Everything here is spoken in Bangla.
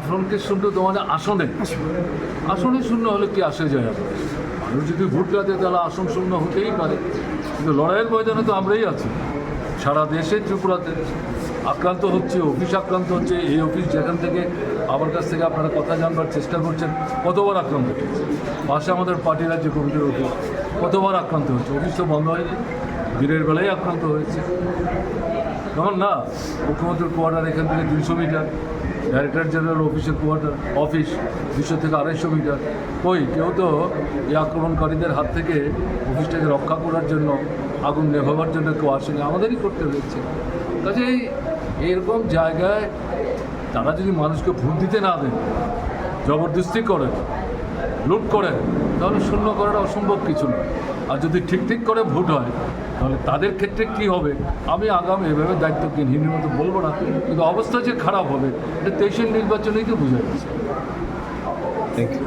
ফ্রন্টকে শূন্য তোমাদের আসনে শূন্য হলে কি আসে যায়? মানুষ যদি ভোট দেয় তাহলে আসন শূন্য হতেই পারে, কিন্তু লড়াইয়ের ময়দানে তো আমরাই আছি। সারা দেশে ত্রিপুরাতে আক্রান্ত হচ্ছে, অফিস আক্রান্ত হচ্ছে। এই অফিস যেখান থেকে আমার কাছ থেকে আপনারা কথা জানবার চেষ্টা করছেন, কতবার আক্রান্ত হচ্ছে। পাশে আমাদের পার্টি রাজ্য কমিটির অফিস কতবার আক্রান্ত হচ্ছে। অফিস তো বন্ধ হয়নি, দিনের বেলায় আক্রান্ত হয়েছে। তখন না, মুখ্যমন্ত্রীর কোয়ার্টার এখান থেকে 200 মিটার, ডাইরেক্টর জেনারেল অফিসের কোয়ার্টার অফিস 200 থেকে 250 মিটার। কেউ তো এই আক্রমণকারীদের হাত থেকে অফিসটাকে রক্ষা করার জন্য, আগুন নেভাবার জন্য কেউ আসেনি, আমাদেরই করতে হয়েছে। কাজেই এরকম জায়গায় তারা যদি মানুষকে ভোট দিতে না দেন, জবরদস্তি করেন, লুট করেন, তাহলে শূন্য করাটা অসম্ভব কিছু না। আর যদি ঠিক করে ভোট হয়, তাহলে তাদের ক্ষেত্রে কী হবে আমি আগামী এভাবে দায়িত্বজ্ঞানহীনের মতো বলবো না, কিন্তু অবস্থা যে খারাপ হবে এটা 23-এর নির্বাচনেই তো বোঝা যাচ্ছে। Thank you.